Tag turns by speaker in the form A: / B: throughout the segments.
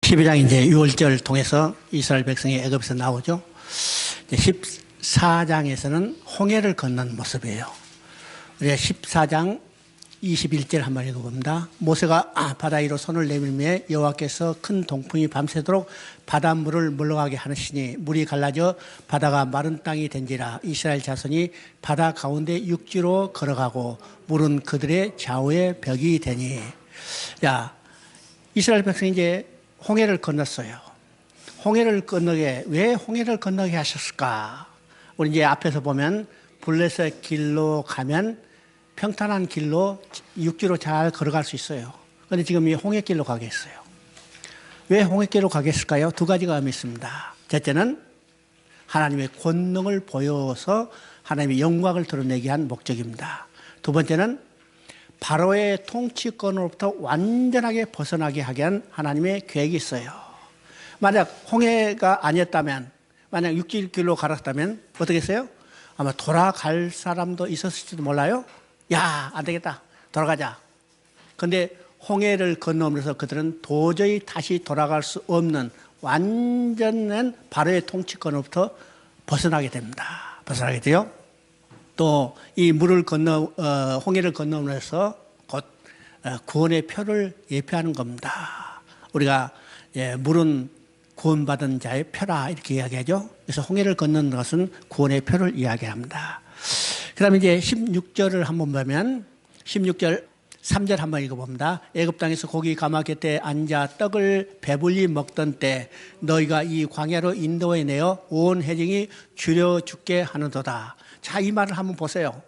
A: 12장 이제 6월절 통해서 이스라엘 백성이 애굽에서 나오죠. 14장에서는 홍해를 건넌 모습이에요. 우리가 14장 21절 한번 읽어봅니다. 모세가 바다 위로 손을 내밀매 여호와께서 큰 동풍이 밤새도록 바닷물을 물러가게 하시니 물이 갈라져 바다가 마른 땅이 된지라. 이스라엘 자손이 바다 가운데 육지로 걸어가고 물은 그들의 좌우에 벽이 되니. 야, 이스라엘 백성이 이제 홍해를 건넜어요. 홍해를 건너게, 왜 홍해를 건너게 하셨을까? 우리 이제 앞에서 보면 블레셋 길로 가면 평탄한 길로 육지로 잘 걸어갈 수 있어요. 그런데 지금 이 홍해길로 가게 했어요. 왜 홍해길로 가게 했을까요? 두 가지가 의미 있습니다. 첫째는 하나님의 권능을 보여서 하나님의 영광을 드러내게 한 목적입니다. 두 번째는 바로의 통치권으로부터 완전하게 벗어나게 하게 한 하나님의 계획이 있어요. 만약 홍해가 아니었다면, 만약 육지길로 갈았다면 어떻게 했어요? 아마 돌아갈 사람도 있었을지도 몰라요. 야, 안 되겠다, 돌아가자. 근데 홍해를 건너면서 그들은 도저히 다시 돌아갈 수 없는 완전한 바로의 통치권으로부터 벗어나게 됩니다. 벗어나게 돼요. 또 이 물을 홍해를 건너면서 곧 구원의 표를 예표하는 겁니다. 우리가 물은 구원받은 자의 표라 이렇게 이야기하죠. 그래서 홍해를 건너는 것은 구원의 표를 이야기합니다. 그 다음에 이제 16절을 한번 보면 16절 3절 한번 읽어봅니다. 애굽 땅에서 고기 가마 곁에 앉아 떡을 배불리 먹던 때 너희가 이 광야로 인도해 내어 온 회중이 줄여 죽게 하는도다. 자, 이 말을 한번 보세요.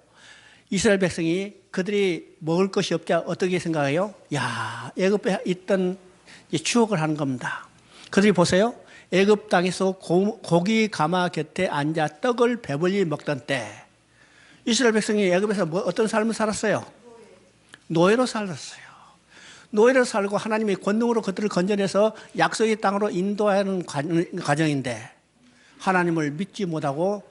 A: 이스라엘 백성이 그들이 먹을 것이 없자 어떻게 생각해요? 야, 애굽에 있던 추억을 하는 겁니다. 그들이 보세요. 애굽 땅에서 고기 가마 곁에 앉아 떡을 배불리 먹던 때 이스라엘 백성이 애굽에서 어떤 삶을 살았어요? 노예로 살았어요. 노예로 살고 하나님의 권능으로 그들을 건져내서 약속의 땅으로 인도하는 과정인데 하나님을 믿지 못하고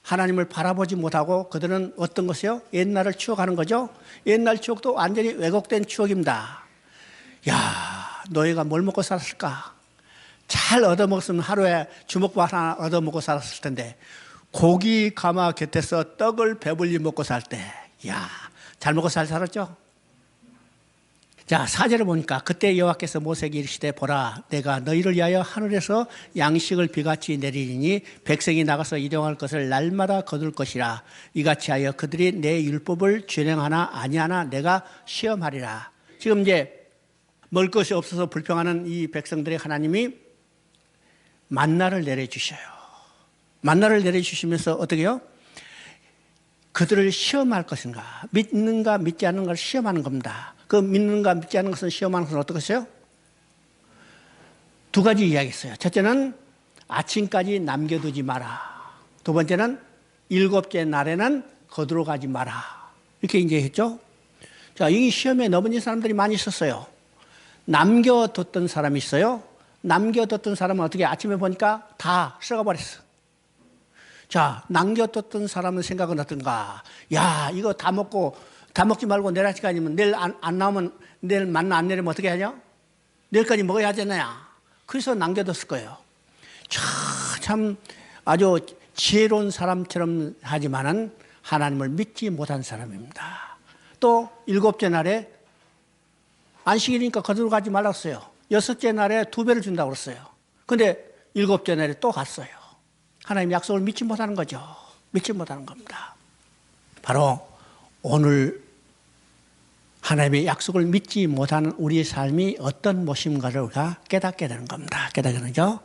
A: 하나님을 바라보지 못하고 그들은 어떤 것이요? 옛날을 추억하는 거죠. 옛날 추억도 완전히 왜곡된 추억입니다. 야, 노예가 뭘 먹고 살았을까? 잘 얻어먹었으면 하루에 주먹밥 하나 얻어먹고 살았을 텐데 고기 가마 곁에서 떡을 배불리 먹고 살 때, 야, 잘 먹고 잘 살았죠? 자, 4절을 보니까 그때 여호와께서 모세에게 이르시되 보라 내가 너희를 위하여 하늘에서 양식을 비같이 내리니 백성이 나가서 일용할 것을 날마다 거둘 것이라. 이같이 하여 그들이 내 율법을 준행하나 아니하나 내가 시험하리라. 지금 이제 먹을 것이 없어서 불평하는 이 백성들의 하나님이 만나를 내려주셔요. 만나를 내려주시면서 어떻게 해요? 그들을 시험할 것인가, 믿는가 믿지 않는 걸 시험하는 겁니다. 그 믿는가 믿지 않는 것은 시험하는 것은 어떻게 했어요? 두 가지 이야기했어요. 첫째는 아침까지 남겨두지 마라. 두 번째는 일곱째 날에는 거두러 가지 마라. 이렇게 이제 했죠. 자, 이 시험에 넘어진 사람들이 많이 있었어요. 남겨뒀던 사람이 있어요. 남겨뒀던 사람은 어떻게 아침에 보니까 다 썩어버렸어. 자, 남겨뒀던 사람의 생각은 어떤가? 야, 이거 다 먹지 말고 내일 아침까지 아니면 내일 안 나오면 내일 만나 안 내리면 어떻게 하냐? 내일까지 먹어야 하잖아요. 그래서 남겨뒀을 거예요. 참 아주 지혜로운 사람처럼 하지만은 하나님을 믿지 못한 사람입니다. 또 일곱째 날에 안식일이니까 거두러 가지 말라고 했어요. 여섯째 날에 2배를 준다고 그랬어요. 근데 일곱째 날에 또 갔어요. 하나님 약속을 믿지 못하는 거죠. 믿지 못하는 겁니다. 바로 오늘 하나님의 약속을 믿지 못하는 우리의 삶이 어떤 모습인가를 우리가 깨닫게 되는 겁니다. 깨닫게 되죠.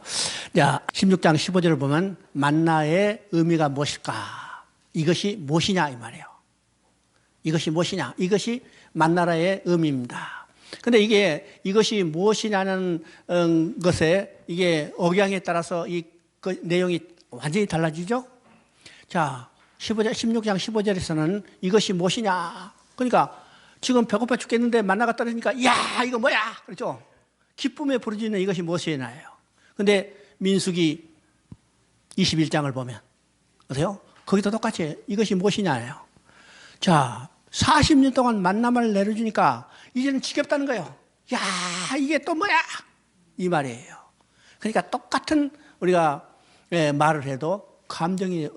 A: 자, 16장 15절을 보면 만나의 의미가 무엇일까? 이것이 무엇이냐 이 말이에요. 이것이 무엇이냐? 이것이 만나라의 의미입니다. 근데 이것이 무엇이냐는 것에 이게 억양에 따라서 그 내용이 완전히 달라지죠? 자, 16장 15절에서는 이것이 무엇이냐? 그러니까 지금 배고파 죽겠는데 만나가 떨어지니까 야, 이거 뭐야? 그렇죠? 기쁨에 부르짖는 이것이 무엇이냐예요. 근데 민수기 21장을 보면 어때요? 거기도 똑같이 이것이 무엇이냐예요. 자, 40년 동안 만남을 내려주니까 이제는 지겹다는 거예요. 야, 이게 또 뭐야? 이 말이에요. 그러니까 똑같은 우리가 말을 해도 감정이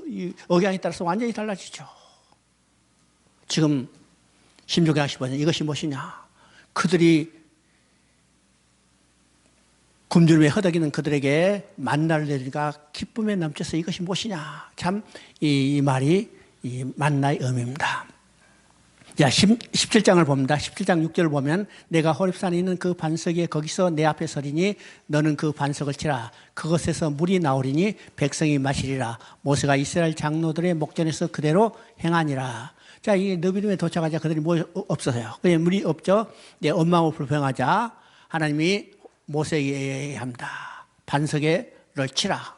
A: 억양에 따라서 완전히 달라지죠. 지금 16장 15절 이것이 무엇이냐? 그들이 굶주림에 허덕이는 그들에게 만나를 내리니까 기쁨에 넘쳐서 이것이 무엇이냐? 참 이 말이 이 만나의 의미입니다. 자, 17장을 봅니다. 17장 6절을 보면 내가 호렙산에 있는 그 반석에 거기서 내 앞에 서리니 너는 그 반석을 치라. 그것에서 물이 나오리니 백성이 마시리라. 모세가 이스라엘 장로들의 목전에서 그대로 행하니라. 자, 이 느비림에 도착하자 그들이 뭐 없어서요. 그냥 물이 없죠. 내 원망을 불평하자 하나님이 모세에게 합니다. 반석에를 치라.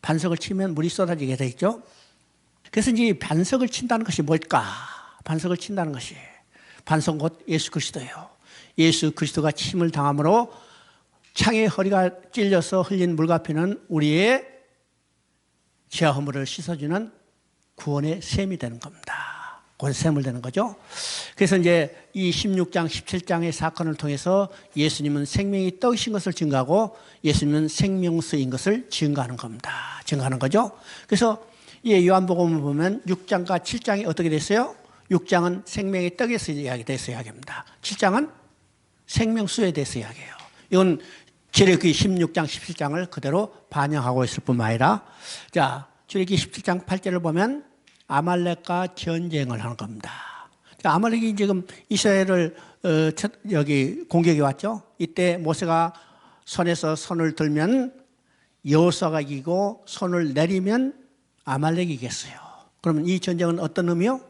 A: 반석을 치면 물이 쏟아지게 돼 있죠. 그래서 이제 반석을 친다는 것이 뭘까? 반석을 친다는 것이 반석 곧 예수 그리스도예요. 예수 그리스도가 침을 당함으로 창의 허리가 찔려서 흘린 물과 피는 우리의 죄와 허물을 씻어주는 구원의 셈이 되는 겁니다. 구원의 셈을 되는 거죠. 그래서 이제 이 16장, 17장의 사건을 통해서 예수님은 생명이 떡이신 것을 증거하고 예수님은 생명수인 것을 증거하는 겁니다. 증거하는 거죠. 그래서 이 요한복음을 보면 6장과 7장이 어떻게 됐어요? 6장은 생명의 떡에서 이야기돼서 이야기합니다. 7장은 생명수에 대해서 이야기해요. 이건 출애굽기 16장, 17장을 그대로 반영하고 있을 뿐만 아니라 자, 출애굽기 17장 8절을 보면 아말렉과 전쟁을 하는 겁니다. 자, 아말렉이 지금 이스라엘을 여기 공격해 왔죠. 이때 모세가 손에서 손을 들면 여호수아가 이기고 손을 내리면 아말렉이 이겼어요. 그러면 이 전쟁은 어떤 의미요?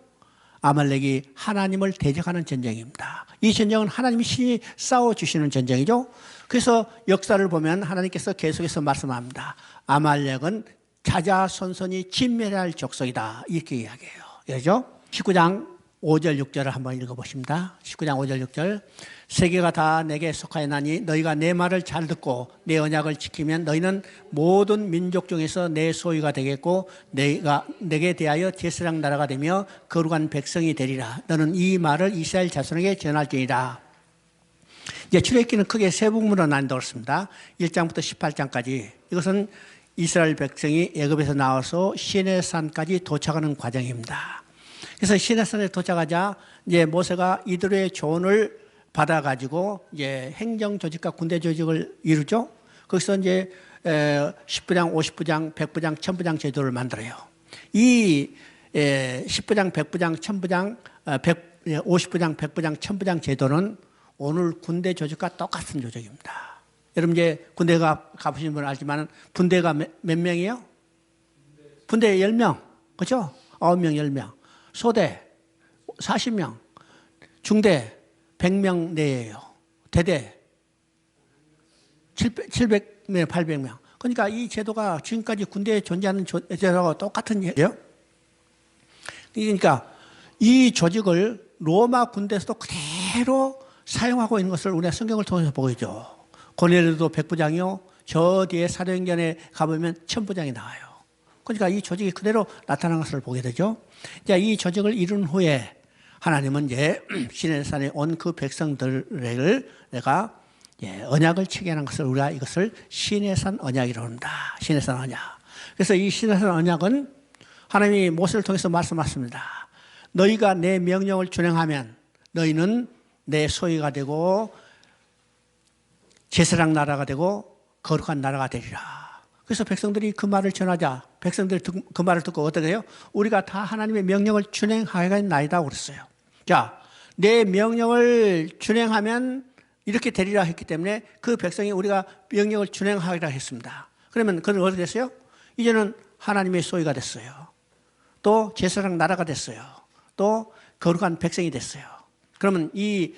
A: 아말렉이 하나님을 대적하는 전쟁입니다. 이 전쟁은 하나님이 신이 싸워주시는 전쟁이죠. 그래서 역사를 보면 하나님께서 계속해서 말씀합니다. 아말렉은 자자손손이 진멸해야 할 족속이다. 이렇게 이야기해요. 그렇죠? 19장 5절 6절을 한번 읽어보십니다. 19장 5절 6절 세계가 다 내게 속하였나니 너희가 내 말을 잘 듣고 내 언약을 지키면 너희는 모든 민족 중에서 내 소유가 되겠고 내가 내게 대하여 제사장 나라가 되며 거룩한 백성이 되리라. 너는 이 말을 이스라엘 자손에게 전할지니라. 이제 출애굽기는 크게 세 부분으로 나뉘었습니다. 1장부터 18장까지 이것은 이스라엘 백성이 애굽에서 나와서 시내산까지 도착하는 과정입니다. 그래서 시내산에 도착하자 이제 모세가 이들의 조언을 받아가지고 이제 행정 조직과 군대 조직을 이루죠. 거기서 이제 10부장, 50부장, 100부장, 1000부장 제도를 만들어요. 이 10부장, 100부장, 1000부장, 50부장, 100부장, 1000부장 제도는 오늘 군대 조직과 똑같은 조직입니다. 여러분 이제 군대 가보신 분은 알지만 분대가 몇 명이에요? 분대 10명, 그렇죠? 9명, 10명. 소대 40명, 중대 100명 내에요. 대대 700명, 800명. 그러니까 이 제도가 지금까지 군대에 존재하는 제도와 똑같은 예요. 그러니까 이 조직을 로마 군대에서도 그대로 사용하고 있는 것을 우리가 성경을 통해서 보고 있죠. 고넬료도 100부장이요. 저 뒤에 사도행전에 가보면 1000부장이 나와요. 그러니까 이 조직이 그대로 나타난 것을 보게 되죠. 자, 이 조직을 이룬 후에 하나님은 이제 시내산에 온 그 백성들을 내가 언약을 체결한 것을 우리가 이것을 시내산 언약이라고 합니다. 시내산 언약. 그래서 이 시내산 언약은 하나님이 모세를 통해서 말씀하십니다. 너희가 내 명령을 준행하면 너희는 내 소유가 되고 제사장 나라가 되고 거룩한 나라가 되리라. 그래서 백성들이 그 말을 전하자 백성들이 그 말을 듣고 어떻게 해요? 우리가 다 하나님의 명령을 준행하겠나이다 그랬어요. 자, 내 명령을 준행하면 이렇게 되리라 했기 때문에 그 백성이 우리가 명령을 준행하리라 했습니다. 그러면 그는 어떻게 됐어요? 이제는 하나님의 소유가 됐어요. 또 제사장 나라가 됐어요. 또 거룩한 백성이 됐어요. 그러면 이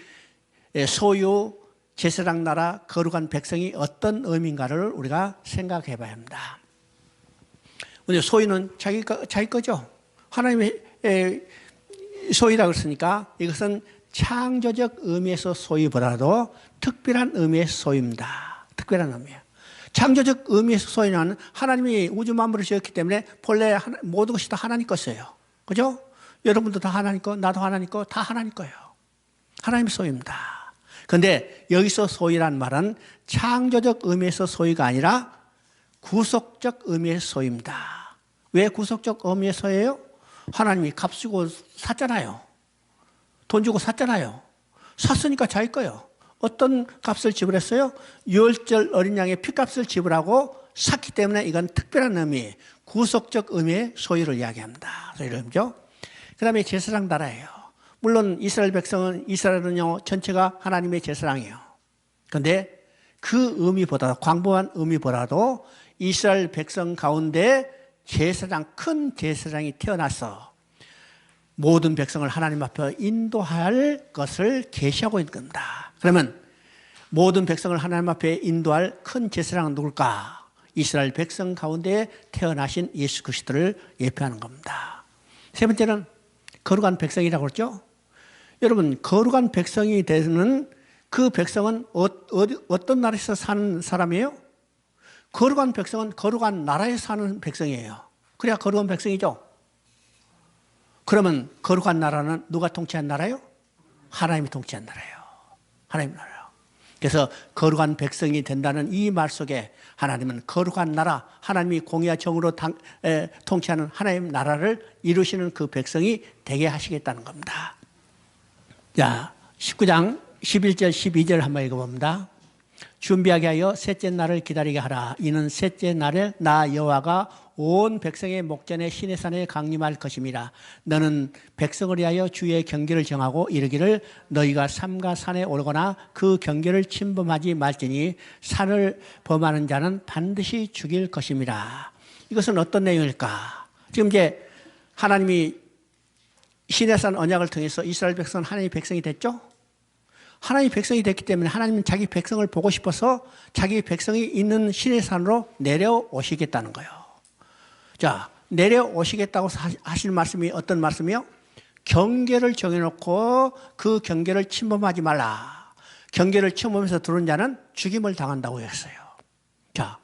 A: 소유, 제사장 나라, 거룩한 백성이 어떤 의미인가를 우리가 생각해 봐야 합니다. 근데 소유는 자기 거죠. 하나님의 소유라고 했으니까 이것은 창조적 의미에서 소유보다도 특별한 의미에서 소유입니다. 특별한 의미예요. 창조적 의미에서 소유는 하나님이 우주 만물을 지었기 때문에 본래 모든 것이 다 하나님 것이에요. 그죠? 여러분도 다 하나님 거, 나도 하나님 거, 다 하나님 거예요. 하나님의 소유입니다. 그런데 여기서 소유란 말은 창조적 의미에서 소유가 아니라 구속적 의미의 소유입니다. 왜 구속적 의미의 소유예요? 하나님이 값 주고 샀잖아요. 돈 주고 샀잖아요. 샀으니까 자기 거예요. 어떤 값을 지불했어요? 유월절 어린 양의 피값을 지불하고 샀기 때문에 이건 특별한 의미, 구속적 의미의 소유를 이야기합니다. 소유를 의미죠. 그 다음에 제사장 나라예요. 물론 이스라엘은요 전체가 하나님의 제사장이에요. 그런데 그 의미보다, 광범한 의미보다도 이스라엘 백성 가운데 제사장, 큰 제사장이 태어나서 모든 백성을 하나님 앞에 인도할 것을 계시하고 있는 겁니다. 그러면 모든 백성을 하나님 앞에 인도할 큰 제사장은 누굴까? 이스라엘 백성 가운데 태어나신 예수 그리스도를 예표하는 겁니다. 세 번째는 거룩한 백성이라고 그랬죠. 여러분, 거룩한 백성이 되는 그 백성은 어떤 나라에서 사는 사람이에요? 거룩한 백성은 거룩한 나라에 사는 백성이에요. 그래야 거룩한 백성이죠. 그러면 거룩한 나라는 누가 통치한 나라예요? 하나님이 통치한 나라예요. 하나님 나라예요. 그래서 거룩한 백성이 된다는 이 말 속에 하나님은 거룩한 나라, 하나님이 공의와 정으로 통치하는 하나님 나라를 이루시는 그 백성이 되게 하시겠다는 겁니다. 자, 19장 11절 12절 한번 읽어봅니다. 준비하게 하여 셋째 날을 기다리게 하라. 이는 셋째 날에 나 여호와가 온 백성의 목전에 시내산에 강림할 것임이라. 너는 백성을 위하여 주의 경계를 정하고 이르기를 너희가 삼가 산에 오르거나 그 경계를 침범하지 말지니 산을 범하는 자는 반드시 죽일 것임이라. 이것은 어떤 내용일까? 지금 이제 하나님이 시내산 언약을 통해서 이스라엘 백성은 하나님의 백성이 됐죠? 하나님의 백성이 됐기 때문에 하나님은 자기 백성을 보고 싶어서 자기 백성이 있는 시내산으로 내려오시겠다는 거예요. 자, 내려오시겠다고 하실 말씀이 어떤 말씀이요? 경계를 정해놓고 그 경계를 침범하지 말라. 경계를 침범해서 들어온 자는 죽임을 당한다고 했어요. 자,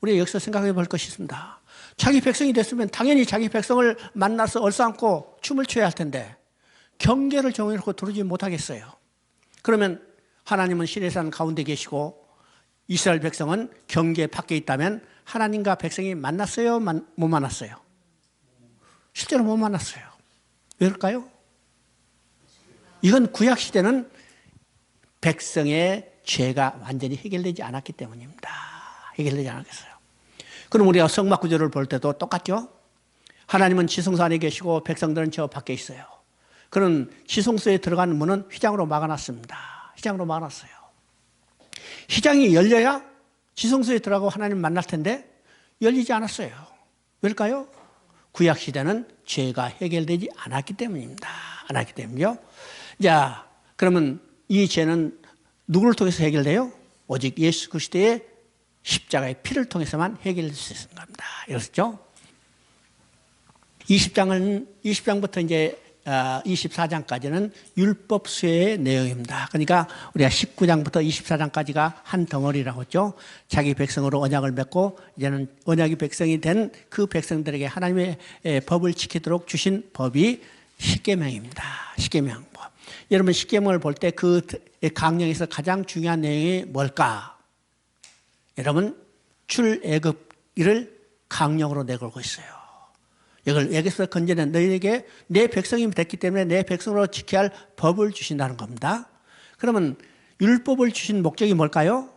A: 우리 여기서 생각해 볼 것이 있습니다. 자기 백성이 됐으면 당연히 자기 백성을 만나서 얼싸안고 춤을 춰야 할 텐데 경계를 정해놓고 들어오지 못하겠어요. 그러면 하나님은 시내산 가운데 계시고 이스라엘 백성은 경계 밖에 있다면 하나님과 백성이 만났어요? 못 만났어요? 실제로 못 만났어요. 왜일까요? 이건 구약시대는 백성의 죄가 완전히 해결되지 않았기 때문입니다. 해결되지 않았겠어요. 그럼 우리가 성막 구조를 볼 때도 똑같죠? 하나님은 지성소 안에 계시고 백성들은 저 밖에 있어요. 그런 지성소에 들어가는 문은 휘장으로 막아놨습니다. 휘장으로 막아놨어요. 휘장이 열려야 지성소에 들어가고 하나님 만날 텐데 열리지 않았어요. 왜일까요? 구약시대는 죄가 해결되지 않았기 때문입니다. 않았기 때문이요. 자, 그러면 이 죄는 누구를 통해서 해결돼요? 오직 예수 그리스도의 십자가의 피를 통해서만 해결될 수 있는 겁니다. 이렇죠? 20장부터 이제 24장까지는 율법 수혜의 내용입니다. 그러니까 우리가 19장부터 24장까지가 한 덩어리라고 했죠. 자기 백성으로 언약을 맺고 이제는 언약이 백성이 된 그 백성들에게 하나님의 법을 지키도록 주신 법이 십계명입니다. 십계명법. 여러분 십계명을 볼 때 그 강령에서 가장 중요한 내용이 뭘까? 여러분 출애굽기를 강령으로 내걸고 있어요. 이걸 에게서 건져낸 너희에게 내 백성이 됐기 때문에 내 백성으로 지켜야 할 법을 주신다는 겁니다. 그러면 율법을 주신 목적이 뭘까요?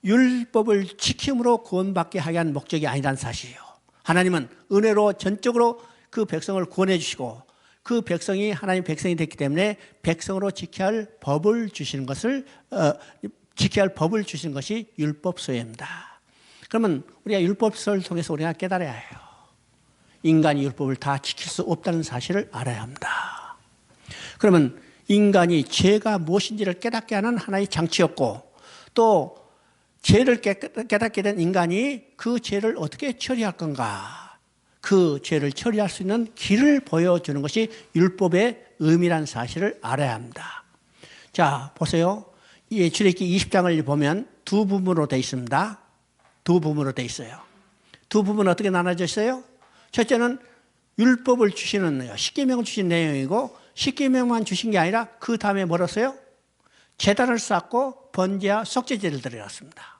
A: 율법을 지킴으로 구원받게 하게 한 목적이 아니라는 사실이에요. 하나님은 은혜로 전적으로 그 백성을 구원해 주시고 그 백성이 하나님 백성이 됐기 때문에 백성으로 지켜야 할 법을 주시는 것을 지켜야 할 법을 주시는 것이 율법서입니다. 그러면 우리가 율법서를 통해서 우리가 깨달아야 해요. 인간이 율법을 다 지킬 수 없다는 사실을 알아야 합니다. 그러면 인간이 죄가 무엇인지를 깨닫게 하는 하나의 장치였고 또 죄를 깨닫게 된 인간이 그 죄를 어떻게 처리할 건가 그 죄를 처리할 수 있는 길을 보여주는 것이 율법의 의미라는 사실을 알아야 합니다. 자, 보세요. 이 출애굽기 20장을 보면 두 부분으로 되어 있습니다. 두 부분으로 되어 있어요. 두 부분은 어떻게 나눠져 있어요? 첫째는 율법을 주시는 십계명을 주신 내용이고 십계명만 주신 게 아니라 그 다음에 뭐랬어요? 제단을 쌓고 번제와 속죄제를 드렸습니다.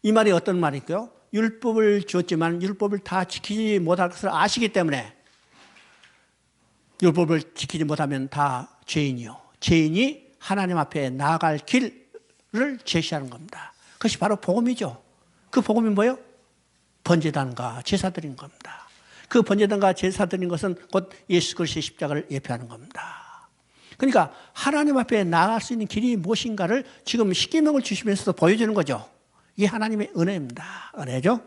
A: 이 말이 어떤 말일까요? 율법을 주었지만 율법을 다 지키지 못할 것을 아시기 때문에 율법을 지키지 못하면 다 죄인이요. 죄인이 하나님 앞에 나아갈 길을 제시하는 겁니다. 그것이 바로 복음이죠. 그 복음이 뭐예요? 번제단과 제사 드리는 겁니다. 그 번제단과 제사 드리는 것은 곧 예수 그리스도의 십자가를 예표하는 겁니다. 그러니까 하나님 앞에 나아갈 수 있는 길이 무엇인가를 지금 십계명을 주시면서도 보여주는 거죠. 이게 하나님의 은혜입니다. 은혜죠.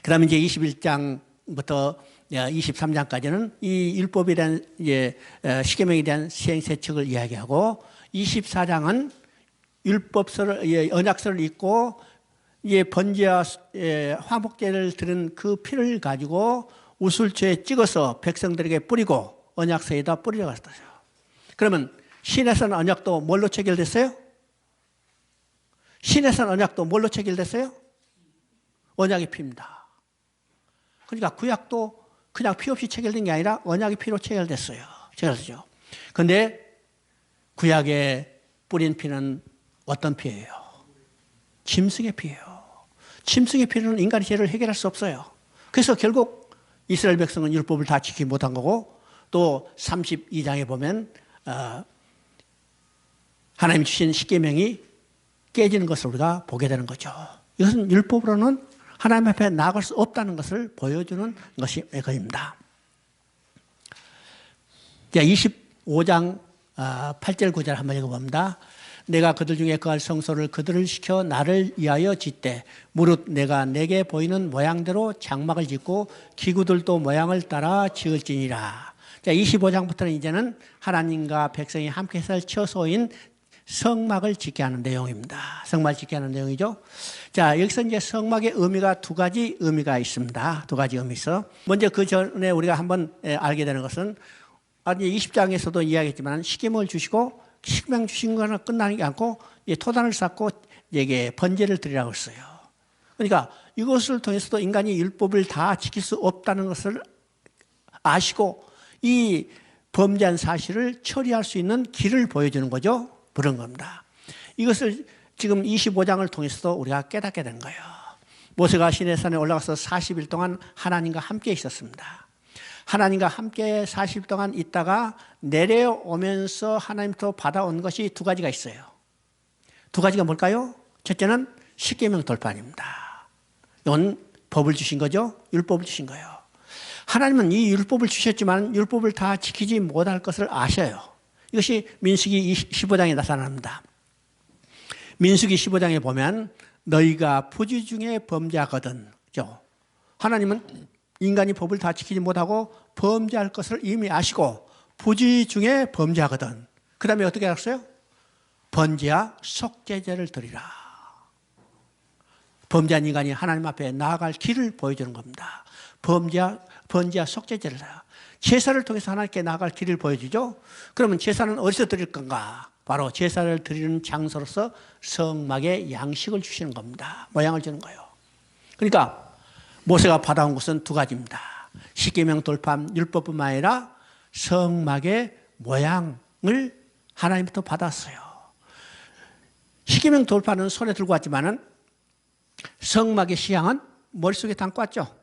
A: 그 다음에 이제 21장부터 23장까지는 이 율법에 대한 십계명에 대한 시행세척을 이야기하고 24장은 율법서를 언약서를 읽고 번제와 화목제를 드린 그 피를 가지고 우슬초에 찍어서 백성들에게 뿌리고 언약서에다 뿌려갔어요. 그러면 신에서는 언약도 뭘로 체결됐어요? 신에서는 언약도 뭘로 체결됐어요? 언약의 피입니다. 그러니까 구약도 그냥 피 없이 체결된 게 아니라 언약의 피로 체결됐어요. 체결됐죠. 그런데 구약에 뿌린 피는 어떤 피예요? 짐승의 피예요. 짐승의 피는 인간의 죄를 해결할 수 없어요. 그래서 결국 이스라엘 백성은 율법을 다 지키지 못한 거고 또 32장에 보면 하나님 주신 십계명이 깨지는 것을 우리가 보게 되는 거죠. 이것은 율법으로는 하나님 앞에 나아갈 수 없다는 것을 보여주는 것이 그입니다. 25장 8절 9절 한번 읽어봅니다. 내가 그들 중에 거할 성소를 그들을 시켜 나를 위하여 짓되 무릇 내가 내게 보이는 모양대로 장막을 짓고 기구들도 모양을 따라 지을지니라. 25장부터는 이제는 하나님과 백성이 함께 살 처소인 성막을 짓게 하는 내용입니다. 성막을 짓게 하는 내용이죠. 자, 여기서 이제 성막의 의미가 두 가지 의미가 있습니다. 두 가지 의미 있어. 먼저 그 전에 우리가 한번 알게 되는 것은 20장에서도 이야기했지만 십계명을 주시고 십계명 주신 거는 끝나는 게 않고 토단을 쌓고 이게 번제를 드리라고 했어요. 그러니까 이것을 통해서도 인간이 율법을 다 지킬 수 없다는 것을 아시고 이 범죄한 사실을 처리할 수 있는 길을 보여주는 거죠. 그런 겁니다. 이것을 지금 25장을 통해서도 우리가 깨닫게 된 거예요. 모세가 시내산에 올라가서 40일 동안 하나님과 함께 있었습니다. 하나님과 함께 40일 동안 있다가 내려오면서 하나님부터 받아온 것이 두 가지가 있어요. 두 가지가 뭘까요? 첫째는 십계명 돌파입니다. 이건 법을 주신 거죠. 율법을 주신 거예요. 하나님은 이 율법을 주셨지만 율법을 다 지키지 못할 것을 아셔요. 이것이 민수기 15장에 나타납니다. 민수기 15장에 보면 너희가 부지 중에 범죄하거든. 그죠? 하나님은 인간이 법을 다 지키지 못하고 범죄할 것을 이미 아시고 부지 중에 범죄하거든. 그 다음에 어떻게 하셨어요? 번제와 속죄제를 드리라. 범죄한 인간이 하나님 앞에 나아갈 길을 보여주는 겁니다. 번제와 속죄제를 드리라. 제사를 통해서 하나님께 나아갈 길을 보여주죠. 그러면 제사는 어디서 드릴 건가? 바로 제사를 드리는 장소로서 성막의 양식을 주시는 겁니다. 모양을 주는 거예요. 그러니까 모세가 받아온 것은 두 가지입니다. 십계명 돌파한 율법뿐만 아니라 성막의 모양을 하나님부터 받았어요. 십계명 돌파는 손에 들고 왔지만은 성막의 시향은 머릿속에 담고 왔죠.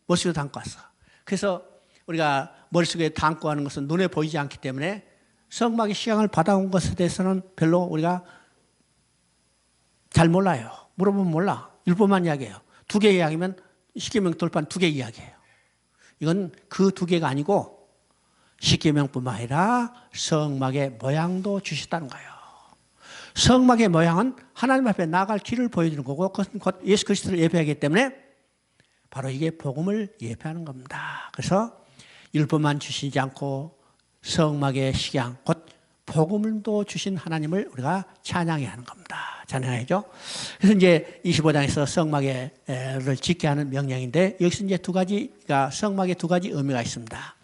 A: 머릿속에 담고 왔어. 그래서 우리가 머릿속에 담고 하는 것은 눈에 보이지 않기 때문에 성막의 시향을 받아온 것에 대해서는 별로 우리가 잘 몰라요. 물어보면 몰라. 율법만 이야기해요. 두 개 이야기면 십계명 돌파는 두 개 이야기해요. 이건 그 두 개가 아니고 십계명뿐만 아니라 성막의 모양도 주셨다는 거예요. 성막의 모양은 하나님 앞에 나아갈 길을 보여주는 거고 그것은 곧 예수 그리스도를 예배하기 때문에 바로 이게 복음을 예배하는 겁니다. 그래서 율법만 주시지 않고 성막의 식양, 곧 복음도 주신 하나님을 우리가 찬양해야 하는 겁니다. 찬양해야죠. 그래서 이제 25장에서 성막을 짓게 하는 명령인데 여기서 이제 두 가지가 성막에 두 가지 의미가 있습니다.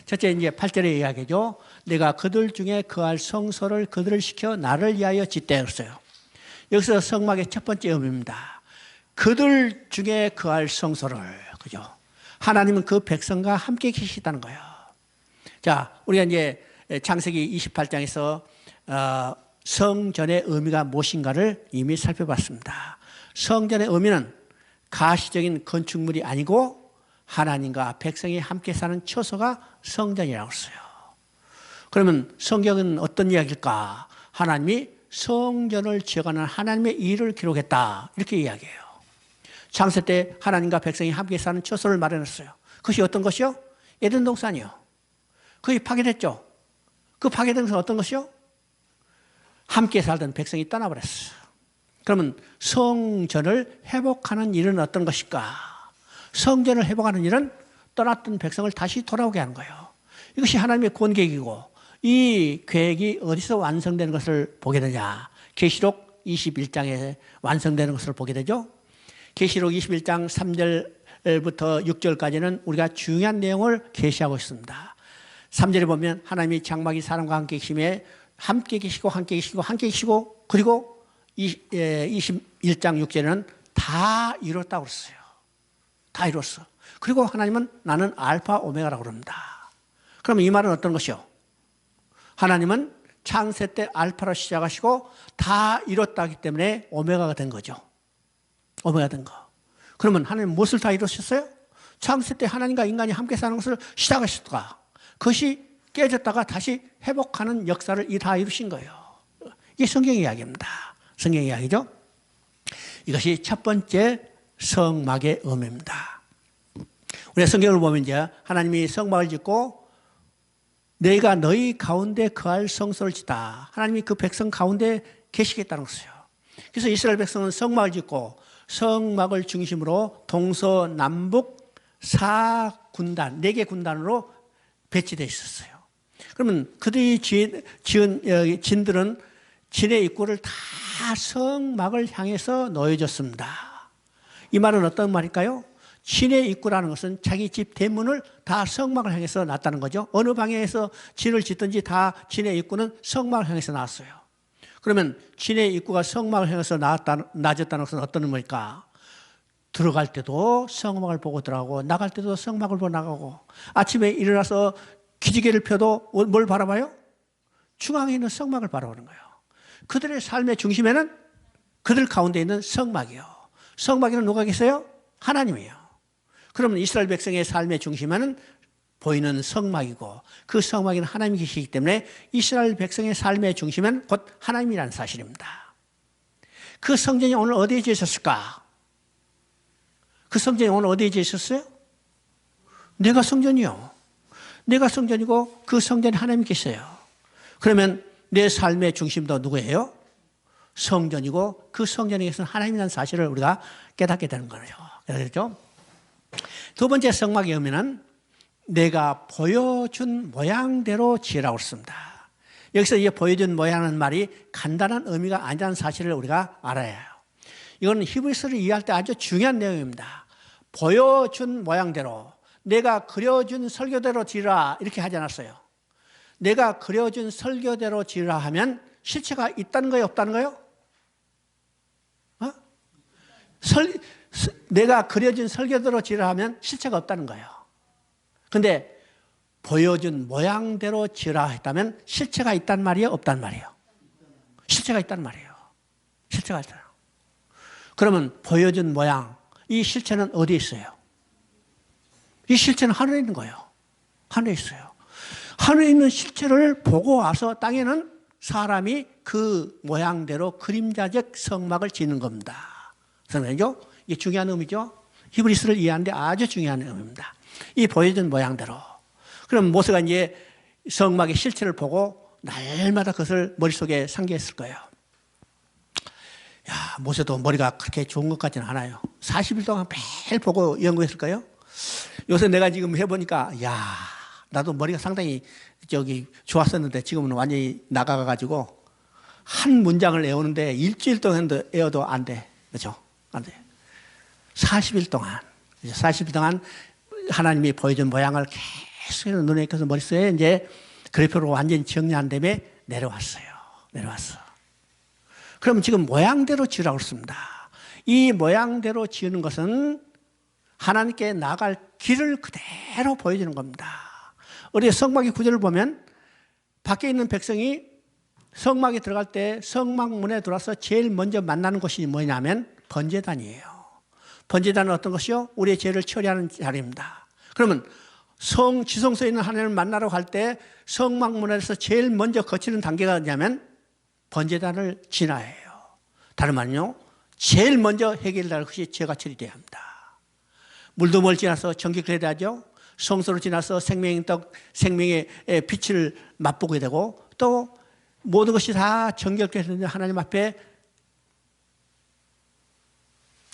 A: 첫째 이제 8절에 이야기죠. 내가 그들 중에 거할 성소를 그들을 시켜 나를 위하여 짓되 그랬어요. 여기서 성막의 첫 번째 의미입니다. 그들 중에 거할 성소를, 그죠? 하나님은 그 백성과 함께 계시다는 거예요. 자, 우리가 이제 창세기 28장에서 성전의 의미가 무엇인가를 이미 살펴봤습니다. 성전의 의미는 가시적인 건축물이 아니고 하나님과 백성이 함께 사는 처소가 성전이라고 했어요. 그러면 성경은 어떤 이야기일까? 하나님이 성전을 지어가는 하나님의 일을 기록했다, 이렇게 이야기해요. 창세 때 하나님과 백성이 함께 사는 처소를 마련했어요. 그것이 어떤 것이요? 에덴 동산이요. 그게 파괴됐죠. 그 파괴된 것은 어떤 것이요? 함께 살던 백성이 떠나버렸어요. 그러면 성전을 회복하는 일은 어떤 것일까? 성전을 회복하는 일은 떠났던 백성을 다시 돌아오게 하는 거예요. 이것이 하나님의 구원 계획이고, 이 계획이 어디서 완성되는 것을 보게 되냐? 계시록 21장에 완성되는 것을 보게 되죠. 계시록 21장 3절부터 6절까지는 우리가 중요한 내용을 계시하고 있습니다. 3절에 보면 하나님이 장막이 사람과 함께 계심에 함께 계시고 함께 계시고 함께 계시고, 그리고 21장 6절에는 다 이뤘다고 그랬어요. 다 이뤘어. 그리고 하나님은 나는 알파 오메가라고 그럽니다. 그러면 이 말은 어떤 것이요? 하나님은 창세 때 알파로 시작하시고 다 이뤘다 하기 때문에 오메가가 된 거죠. 오메가 된 거. 그러면 하나님은 무엇을 다 이루셨어요? 창세 때 하나님과 인간이 함께 사는 것을 시작하셨다가 그것이 깨졌다가 다시 회복하는 역사를 다 이루신 거예요. 이게 성경 이야기입니다. 성경 이야기죠. 이것이 첫 번째 성막의 의미입니다. 우리가 성경을 보면 이제 하나님이 성막을 짓고 내가 너희 가운데 거할 성소를 짓다. 하나님이 그 백성 가운데 계시겠다는 것이에요. 그래서 이스라엘 백성은 성막을 짓고 성막을 중심으로 동서남북 4군단, 4개 군단으로 배치되어 있었어요. 그러면 그들이 지은 진들은 진의 입구를 다 성막을 향해서 놓여졌습니다. 이 말은 어떤 말일까요? 진의 입구라는 것은 자기 집 대문을 다 성막을 향해서 놨다는 거죠. 어느 방향에서 진을 짓든지 다 진의 입구는 성막을 향해서 나왔어요. 그러면 진의 입구가 성막을 향해서 놔졌다는 것은 어떤 의미일까? 들어갈 때도 성막을 보고 들어가고 나갈 때도 성막을 보고 나가고, 아침에 일어나서 기지개를 펴도 뭘 바라봐요? 중앙에 있는 성막을 바라보는 거예요. 그들의 삶의 중심에는 그들 가운데 있는 성막이요. 성막에는 누가 계세요? 하나님이에요. 그러면 이스라엘 백성의 삶의 중심에는 보이는 성막이고 그 성막에는 하나님이 계시기 때문에 이스라엘 백성의 삶의 중심은 곧 하나님이라는 사실입니다. 그 성전이 오늘 어디에 지으셨을까? 그 성전이 오늘 어디에 지으셨어요? 내가 성전이요. 내가 성전이고 그 성전에 하나님이 계세요. 그러면 내 삶의 중심도 누구예요? 성전이고 그 성전에 계신 하나님이라는 사실을 우리가 깨닫게 되는 거죠. 그렇죠? 두 번째 성막의 의미는 내가 보여준 모양대로 지으라고 했습니다. 여기서 이 보여준 모양은 말이 간단한 의미가 아니라는 사실을 우리가 알아야 해요. 이건 히브리서를 이해할 때 아주 중요한 내용입니다. 보여준 모양대로, 내가 그려준 설교대로 지으라 이렇게 하지 않았어요. 내가 그려준 설교대로 지으라 하면 실체가 있다는 거예요, 없다는 거예요? 내가 그려준 설교대로 지으라 하면 실체가 없다는 거예요. 근데 보여준 모양대로 지으라 했다면 실체가 있단 말이에요, 없단 말이에요? 실체가 있단 말이에요. 실체가 있다. 그러면 보여준 모양, 이 실체는 어디에 있어요? 이 실체는 하늘에 있는 거예요. 하늘에 있어요. 하늘에 있는 실체를 보고 와서 땅에는 사람이 그 모양대로 그림자적 성막을 짓는 겁니다. 그래서 이게 중요한 의미죠. 히브리서를 이해하는데 아주 중요한 의미입니다. 이 보여준 모양대로. 그럼 모세가 이제 성막의 실체를 보고 날마다 그것을 머릿속에 상기했을 거예요. 야, 모세도 머리가 그렇게 좋은 것 같지는 않아요. 40일 동안 매일 보고 연구했을까요? 요새 내가 지금 해보니까, 야, 나도 머리가 상당히 좋았었는데 지금은 완전히 나가가지고 한 문장을 외우는데 일주일 동안 외워도 안 돼. 그렇죠? 안 돼. 40일 동안 하나님이 보여준 모양을 계속 눈에 익혀서 머릿속에 이제 그래프로 완전히 정리한 다음에 내려왔어요. 그럼 지금 모양대로 지으라고 했습니다. 이 모양대로 지으는 것은 하나님께 나갈 길을 그대로 보여주는 겁니다. 우리 성막의 구절을 보면 밖에 있는 백성이 성막에 들어갈 때 성막문에 들어와서 제일 먼저 만나는 곳이 뭐냐면 번제단이에요. 번제단은 어떤 것이요? 우리의 죄를 처리하는 자리입니다. 그러면 지성소에 있는 하나님을 만나러 갈 때 성막문에서 제일 먼저 거치는 단계가 뭐냐면 번제단을 지나야 해요. 다른 말은요, 제일 먼저 해결될 것이 죄가 처리돼야 합니다. 물도물 지나서 정결해야 하죠. 성소를 지나서 생명의 빛을 맛보게 되고, 또 모든 것이 다 정결해야 하나님 앞에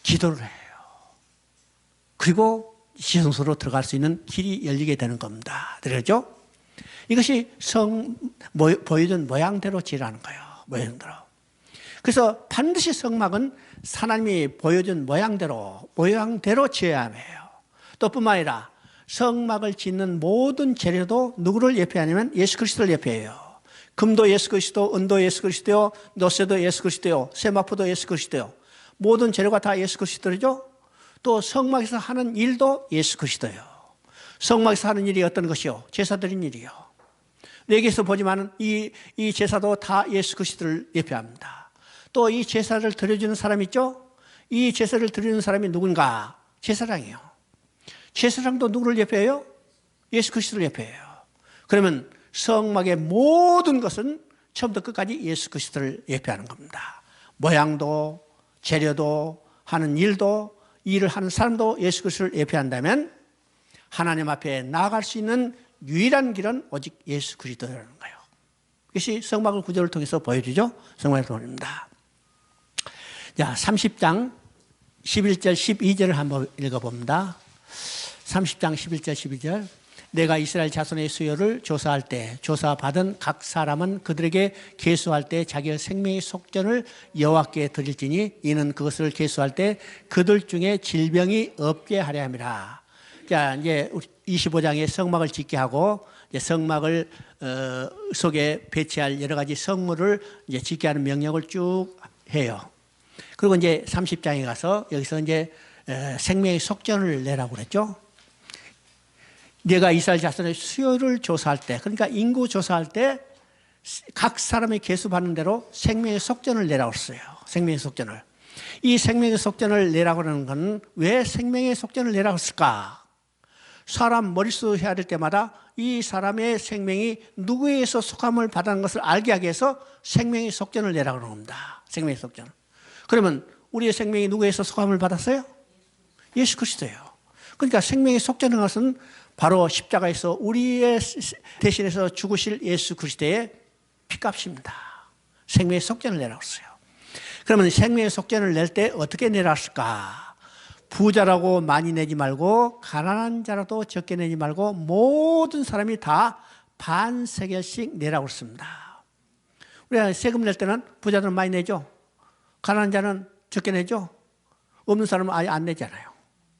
A: 기도를 해요. 그리고 지성소로 들어갈 수 있는 길이 열리게 되는 겁니다. 그렇죠? 이것이 보여준 모양대로 지으라는 거예요. 모양대로. 그래서 반드시 성막은 하나님이 보여준 모양대로 지어야 해요. 또 뿐만 아니라 성막을 짓는 모든 재료도 누구를 예표하냐면 예수 그리스도를 예표해요. 금도 예수 그리스도, 은도 예수 그리스도요, 노쇠도 예수 그리스도요, 세마포도 예수 그리스도요. 모든 재료가 다 예수 그리스도죠. 또 성막에서 하는 일도 예수 그리스도예요. 성막에서 하는 일이 어떤 것이요? 제사 드린 일이요. 여기서 보지만 이 제사도 다 예수 그리스도를 예표합니다. 또 이 제사를 드려주는 사람 있죠? 이 제사를 드리는 사람이 누군가? 제사장이요. 제사장도 누구를 예표해요? 예수 그리스도를 예표해요. 그러면 성막의 모든 것은 처음부터 끝까지 예수 그리스도를 예표하는 겁니다. 모양도, 재료도, 하는 일도, 일을 하는 사람도 예수 그리스도를 예표한다면 하나님 앞에 나아갈 수 있는 유일한 길은 오직 예수 그리스도라는 거예요. 이것이 성막을 구조를 통해서 보여주죠. 성막을 보여줍니다. 자, 30장 11절 12절을 한번 읽어봅니다. 30장 11절 12절. 내가 이스라엘 자손의 수요를 조사할 때 조사받은 각 사람은 그들에게 계수할 때 자기의 생명의 속전을 여호와께 드릴지니 이는 그것을 계수할 때 그들 중에 질병이 없게 하려 함이라. 자, 이제 25장에 성막을 짓게 하고 이제 성막을 속에 배치할 여러 가지 성물을 이제 짓게 하는 명령을 쭉 해요. 그리고 이제 30장에 가서 여기서 이제 생명의 속전을 내라고 그랬죠. 내가 이스라엘 자손의 수요를 조사할 때, 그러니까 인구 조사할 때 각 사람의 계수받는 대로 생명의 속전을 내라고 했어요. 생명의 속전을. 이 생명의 속전을 내라고 하는 건 왜 생명의 속전을 내라고 했을까? 사람 머릿수 해야 될 때마다 이 사람의 생명이 누구에서 속함을 받은 것을 알게 하기 위해서 생명의 속전을 내라고 하는 겁니다. 생명의 속전. 그러면 우리의 생명이 누구에서 속함을 받았어요? 예수 그리스도예요. 그러니까 생명의 속전인 것은 바로 십자가에서 우리의 대신해서 죽으실 예수 그리스도의 피값입니다. 생명의 속전을 내라고 했어요. 그러면 생명의 속전을 낼 때 어떻게 내놨을까? 부자라고 많이 내지 말고 가난한 자라도 적게 내지 말고 모든 사람이 다 반세겔씩 내라고 했습니다. 우리가 세금 낼 때는 부자들은 많이 내죠. 가난한 자는 적게 내죠. 없는 사람은 아예 안 내잖아요.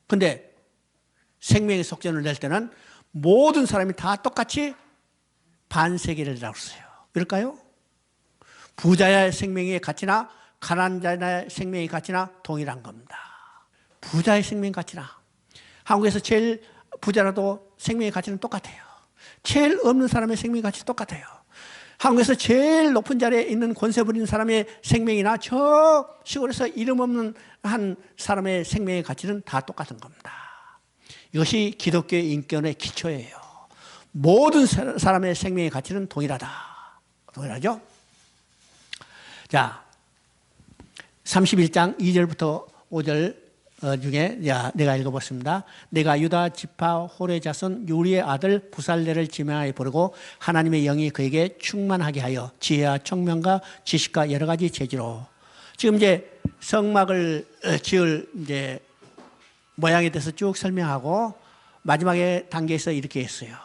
A: 근데 생명의 속전을 낼 때는 모든 사람이 다 똑같이 반세겔을 내라고 했어요. 왜일까요? 부자의 생명의 가치나 가난한 자의 생명의 가치나 동일한 겁니다. 부자의 생명 가치나 한국에서 제일 부자라도 생명의 가치는 똑같아요. 제일 없는 사람의 생명의 가치 똑같아요. 한국에서 제일 높은 자리에 있는 권세 부리는 사람의 생명이나 저 시골에서 이름 없는 한 사람의 생명의 가치는 다 똑같은 겁니다. 이것이 기독교의 인권의 기초예요. 모든 사람의 생명의 가치는 동일하다. 동일하죠? 자, 31장 2절부터 5절 중에 내가 읽어봤습니다. 내가 유다 지파 호레 자손 유리의 아들 부살레를 지명하여 부르고 하나님의 영이 그에게 충만하게 하여 지혜와 총명과 지식과 여러 가지 재주로. 지금 이제 성막을 지을 이제 모양에 대해서 쭉 설명하고 마지막에 단계에서 이렇게 했어요.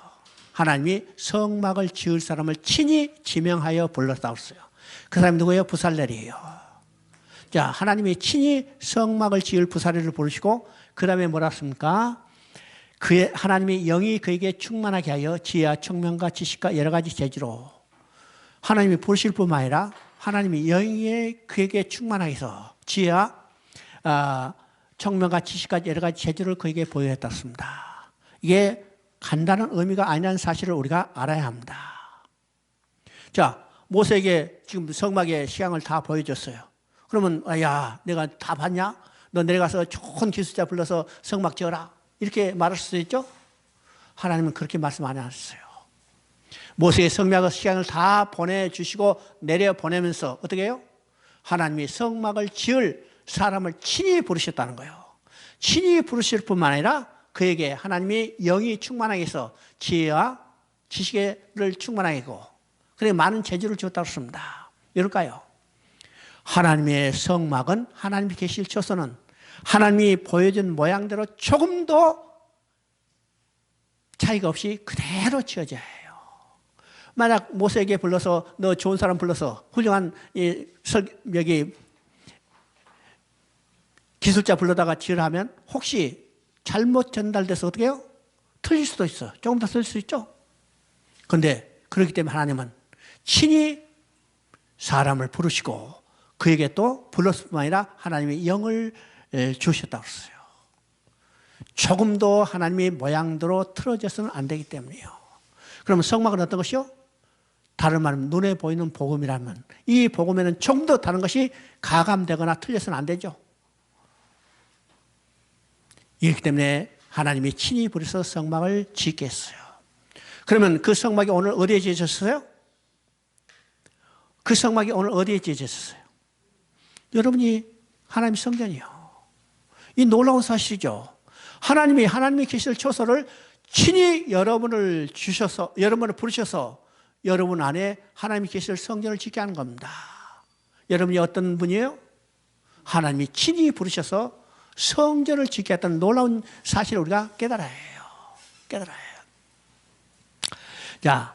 A: 하나님이 성막을 지을 사람을 친히 지명하여 불렀다고 했어요. 그 사람이 누구예요? 부살렐이에요. 자, 하나님이 친히 성막을 지을 부살렐을 부르시고 그 다음에 뭐라 했습니까? 하나님의 영이 그에게 충만하게 하여 지혜와 총명과 지식과 여러 가지 재주로. 하나님이 부르실 뿐만 아니라 하나님이 영이 그에게 충만하게 해서 지혜와 총명과 지식과 여러 가지 재주를 그에게 보여했습니다. 이게 간단한 의미가 아니라는 사실을 우리가 알아야 합니다. 자, 모세에게 지금 성막의 시향을 다 보여줬어요. 그러면 야, 내가 다 봤냐? 너 내려가서 좋은 기술자 불러서 성막 지어라. 이렇게 말할 수도 있죠? 하나님은 그렇게 말씀 안 하셨어요. 모세의 성막의 시향을 다 보내주시고 내려보내면서 어떻게 해요? 하나님이 성막을 지을 사람을 친히 부르셨다는 거예요. 친히 부르실 뿐만 아니라 그에게 하나님이 영이 충만하게 해서 지혜와 지식을 충만하게 하고 그래 많은 재주를 주었다고 했습니다. 이럴까요? 하나님의 성막은 하나님이 계실 처소는 하나님이 보여준 모양대로 조금도 차이가 없이 그대로 지어져야 해요. 만약 모세에게 불러서 너 좋은 사람 불러서 훌륭한 여기 기술자 불러다가 지으라 하면 혹시 잘못 전달돼서 어떻게 해요? 틀릴 수도 있어. 조금 더 틀릴 수 있죠. 그런데 그렇기 때문에 하나님은 친히 사람을 부르시고 그에게 또 불렀을 뿐만 아니라 하나님의 영을 주셨다고 했어요. 조금도 하나님의 모양대로 틀어져서는 안 되기 때문이에요. 그러면 성막은 어떤 것이요? 다른 말은 눈에 보이는 복음이라면 이 복음에는 조금도 다른 것이 가감되거나 틀려서는 안 되죠. 이렇기 때문에 하나님이 친히 부르셔서 성막을 짓게 했어요. 그러면 그 성막이 오늘 어디에 지어졌어요? 그 성막이 오늘 어디에 지어졌어요? 여러분이 하나님의 성전이요. 이 놀라운 사실이죠. 하나님이 계실 처소를 친히 여러분을 부르셔서 여러분 안에 하나님이 계실 성전을 짓게 하는 겁니다. 여러분이 어떤 분이에요? 하나님이 친히 부르셔서 성전을 짓게 했다는 놀라운 사실을 우리가 깨달아야 해요. 자,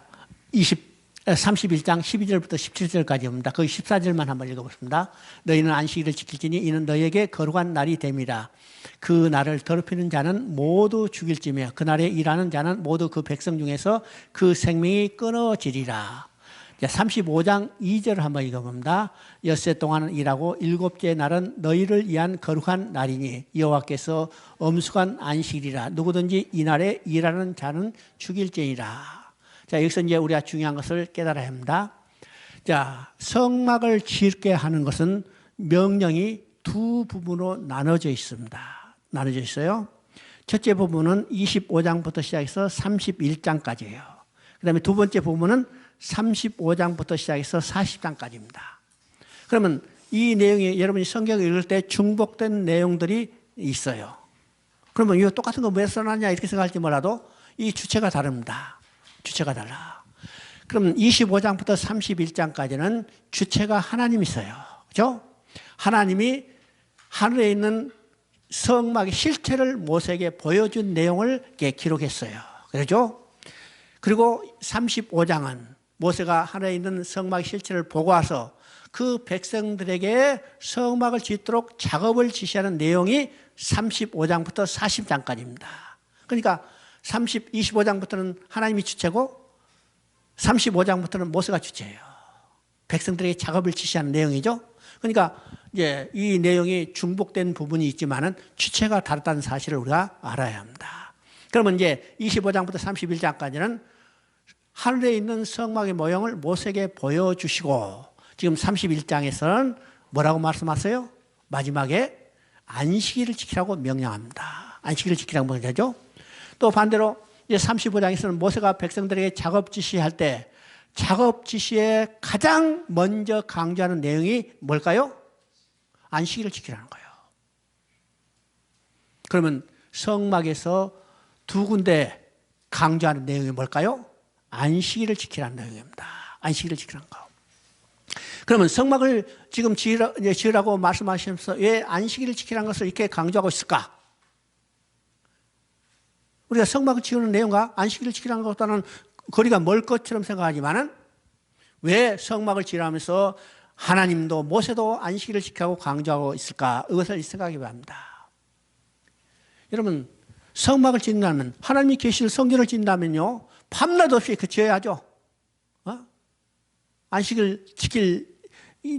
A: 31장 12절부터 17절까지입니다. 거기 14절만 한번 읽어보겠습니다. 너희는 안식일을 지킬지니 이는 너희에게 거룩한 날이 됨이라. 그 날을 더럽히는 자는 모두 죽일지며 그날에 일하는 자는 모두 그 백성 중에서 그 생명이 끊어지리라. 35장 2절을 한번 읽어봅니다. 엿새 동안은 일하고 일곱째 날은 너희를 위한 거룩한 날이니 여호와께서 엄숙한 안식일이라. 누구든지 이 날에 일하는 자는 죽일지니라. 자, 여기서 이제 우리가 중요한 것을 깨달아야 합니다. 자, 성막을 짓게 하는 것은 명령이 두 부분으로 나눠져 있습니다. 나눠져 있어요. 첫째 부분은 25장부터 시작해서 31장까지예요. 그 다음에 두 번째 부분은 35장부터 시작해서 40장까지입니다. 그러면 이 내용이 여러분이 성경을 읽을 때 중복된 내용들이 있어요. 그러면 이거 똑같은 거 왜 써놨냐 이렇게 생각할지 몰라도 이 주체가 다릅니다. 주체가 달라. 그러면 25장부터 31장까지는 주체가 하나님이세요. 그렇죠? 하나님이 하늘에 있는 성막의 실체를 모세에게 보여준 내용을 기록했어요. 그렇죠? 그리고 35장은 모세가 하늘에 있는 성막의 실체를 보고 와서 그 백성들에게 성막을 짓도록 작업을 지시하는 내용이 35장부터 40장까지입니다. 그러니까 25장부터는 하나님이 주체고 35장부터는 모세가 주체예요. 백성들에게 작업을 지시하는 내용이죠. 그러니까 이제 이 내용이 중복된 부분이 있지만은 주체가 다르다는 사실을 우리가 알아야 합니다. 그러면 이제 25장부터 31장까지는 하늘에 있는 성막의 모형을 모세에게 보여주시고 지금 31장에서는 뭐라고 말씀하세요? 마지막에 안식일을 지키라고 명령합니다. 안식일을 지키라고 명령하죠. 또 반대로 이제 35장에서는 모세가 백성들에게 작업 지시할 때 작업 지시에 가장 먼저 강조하는 내용이 뭘까요? 안식일을 지키라는 거예요. 그러면 성막에서 두 군데 강조하는 내용이 뭘까요? 안식일을 지키라는 내용입니다. 안식일을 지키라는 거. 그러면 성막을 지금 지으라고 말씀하시면서 왜 안식일을 지키라는 것을 이렇게 강조하고 있을까? 우리가 성막을 지우는 내용과 안식일을 지키라는 것보다는 거리가 멀 것처럼 생각하지만은 왜 성막을 지으라면서 하나님도 모세도 안식일을 지키라고 강조하고 있을까? 이것을 생각해 봐야 합니다. 여러분, 성막을 짓는다면, 하나님이 계실 성전을 짓는다면요, 밤낮 없이 지어야죠. 안식일 지킬